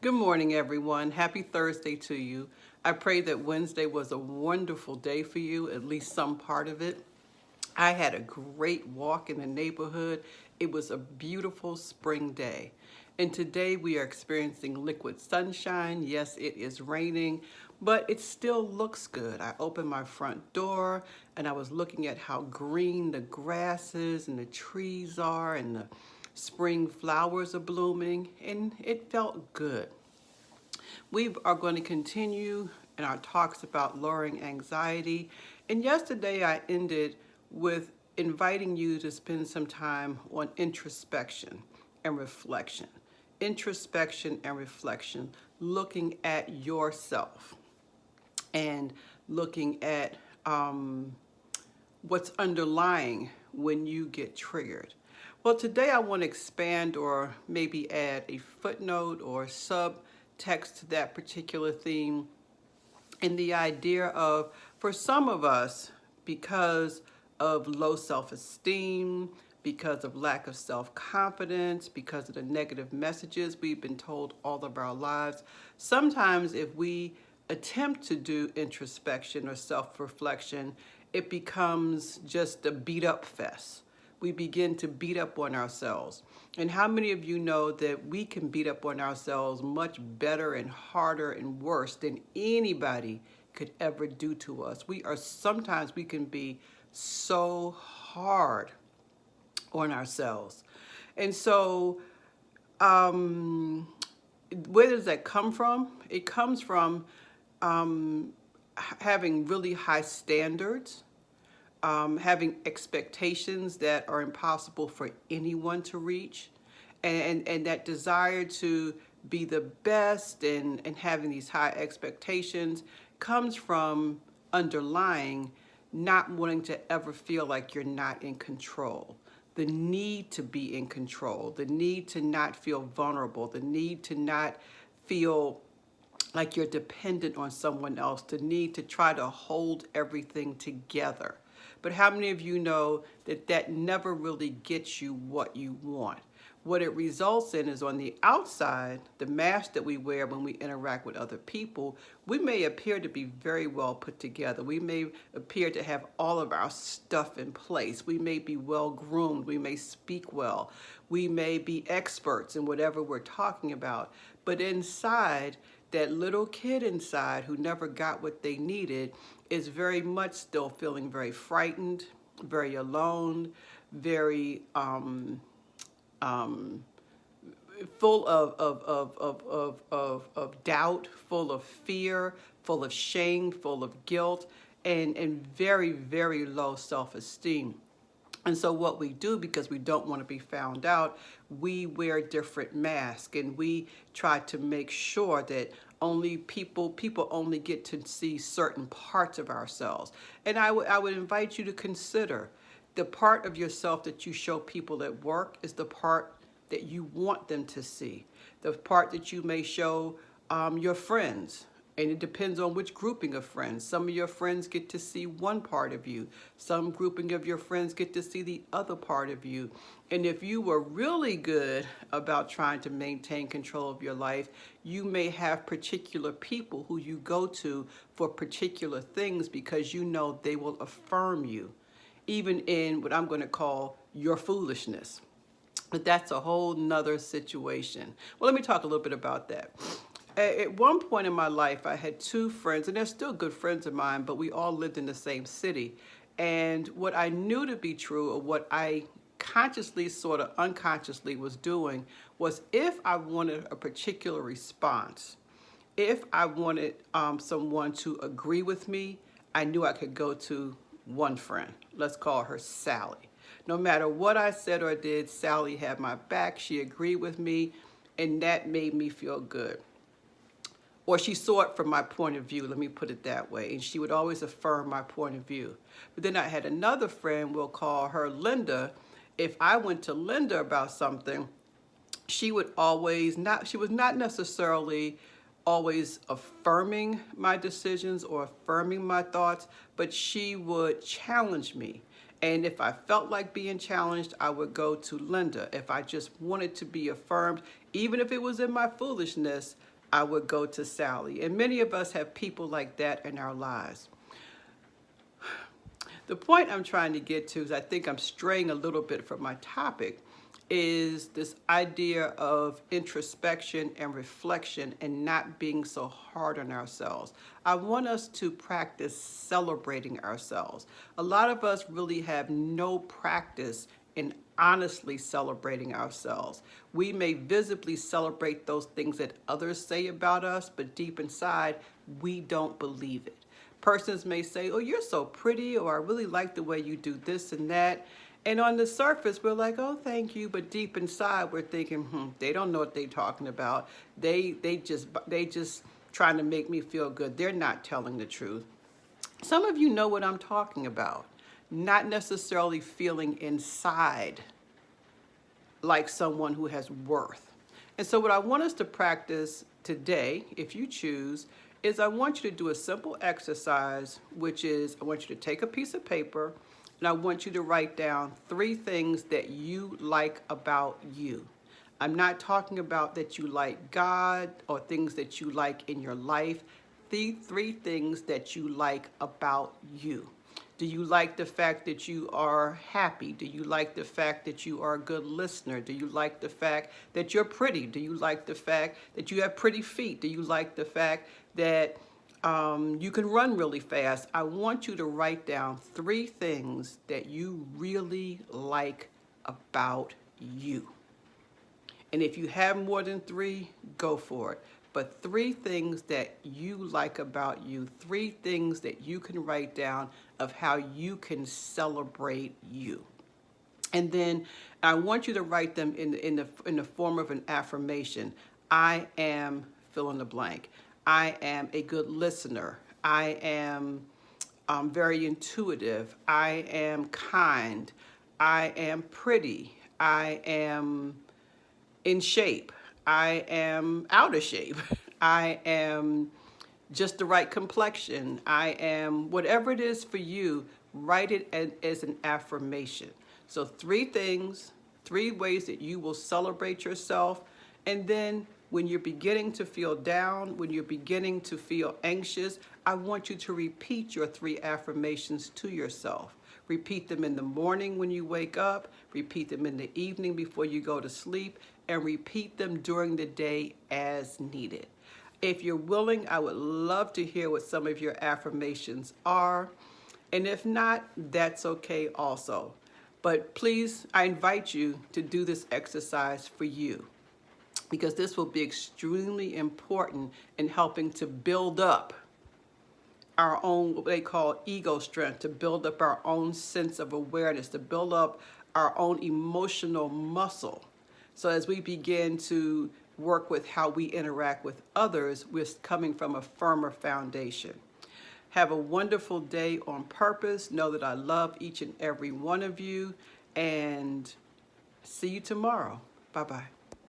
Good morning, everyone. Happy Thursday to you. I pray that Wednesday was a wonderful day for you, at least some part of it. I had a great walk in the neighborhood. It was a beautiful spring day. And today we are experiencing liquid sunshine. Yes, it is raining, but it still looks good. I opened my front door and I was looking at how green the grasses and the trees are and the spring flowers are blooming, and it felt good. We are going to continue in our talks about lowering anxiety. And yesterday I ended with inviting you to spend some time on introspection and reflection. Introspection and reflection, looking at yourself and looking at what's underlying when you get triggered. Well, today I want to expand or maybe add a footnote or subtext to that particular theme, and the idea of, for some of us, because of low self-esteem, because of lack of self-confidence, because of the negative messages we've been told all of our lives, sometimes if we attempt to do introspection or self-reflection, it becomes just a beat up fest. We begin to beat up on ourselves. And how many of you know that we can beat up on ourselves much better and harder and worse than anybody could ever do to us? Sometimes we can be so hard on ourselves. And so, where does that come from? It comes from having really high standards, having expectations that are impossible for anyone to reach, and that desire to be the best and having these high expectations comes from underlying not wanting to ever feel like you're not in control. The need to be in control, the need to not feel vulnerable, the need to not feel like you're dependent on someone else, the need to try to hold everything together. But how many of you know that that never really gets you what you want? What it results in is, on the outside, the mask that we wear when we interact with other people, we may appear to be very well put together. We may appear to have all of our stuff in place. We may be well groomed. We may speak well. We may be experts in whatever we're talking about. But inside, that little kid inside who never got what they needed is very much still feeling very frightened, very alone, very full of doubt, full of fear, full of shame, full of guilt, and very, very low self-esteem. And so what we do, because we don't want to be found out, we wear different masks, and we try to make sure that only people only get to see certain parts of ourselves. And I would invite you to consider the part of yourself that you show people at work is the part that you want them to see. The part that you may show your friends. And it depends on which grouping of friends. Some of your friends get to see one part of you. Some grouping of your friends get to see the other part of you. And if you were really good about trying to maintain control of your life, you may have particular people who you go to for particular things because you know they will affirm you, even in what I'm going to call your foolishness. But that's a whole nother situation. Well, let me talk a little bit about that. At one point in my life, I had two friends, and they're still good friends of mine, but we all lived in the same city. And what I knew to be true, or what I consciously, sort of unconsciously was doing, was if I wanted a particular response, if I wanted someone to agree with me, I knew I could go to one friend. Let's call her Sally. No matter what I said or did, Sally had my back. She agreed with me, and that made me feel good. Or she saw it from my point of view, let me put it that way. And she would always affirm my point of view. But then I had another friend, we'll call her Linda. If I went to Linda about something, she was not necessarily always affirming my decisions or affirming my thoughts, but she would challenge me. And if I felt like being challenged, I would go to Linda. If I just wanted to be affirmed, even if it was in my foolishness, I would go to Sally. And many of us have people like that in our lives. The point I'm trying to get to is, I think I'm straying a little bit from my topic, is this idea of introspection and reflection and not being so hard on ourselves. I want us to practice celebrating ourselves. A lot of us really have no practice in honestly celebrating ourselves. We may visibly celebrate those things that others say about us, but deep inside, we don't believe it. Persons may say, oh, you're so pretty, or I really like the way you do this and that. And on the surface, we're like, oh, thank you. But deep inside, we're thinking, they don't know what they're talking about. They just trying to make me feel good. They're not telling the truth. Some of you know what I'm talking about. Not necessarily feeling inside like someone who has worth. And so what I want us to practice today, if you choose, is I want you to do a simple exercise, which is I want you to take a piece of paper and I want you to write down 3 things that you like about you. I'm not talking about that you like God or things that you like in your life. The 3 things that you like about you. Do you like the fact that you are happy? Do you like the fact that you are a good listener? Do you like the fact that you're pretty? Do you like the fact that you have pretty feet? Do you like the fact that you can run really fast? I want you to write down 3 things that you really like about you. And if you have more than 3, go for it. But 3 things that you like about you, 3 things that you can write down of how you can celebrate you. And then I want you to write them in the form of an affirmation. I am fill in the blank. I am a good listener. I am very intuitive. I am kind. I am pretty. I am in shape. I am out of shape. I am just the right complexion. I am whatever it is for you, write it as an affirmation. So 3 things, 3 ways that you will celebrate yourself. And then when you're beginning to feel down, when you're beginning to feel anxious, I want you to repeat your 3 affirmations to yourself. Repeat them in the morning when you wake up, repeat them in the evening before you go to sleep, and repeat them during the day as needed. If you're willing, I would love to hear what some of your affirmations are. And if not, that's okay also. But please, I invite you to do this exercise for you, because this will be extremely important in helping to build up our own, what they call ego strength, to build up our own sense of awareness, to build up our own emotional muscle. So as we begin to work with how we interact with others, we're coming from a firmer foundation. Have a wonderful day on purpose. Know that I love each and every one of you, and see you tomorrow. Bye-bye.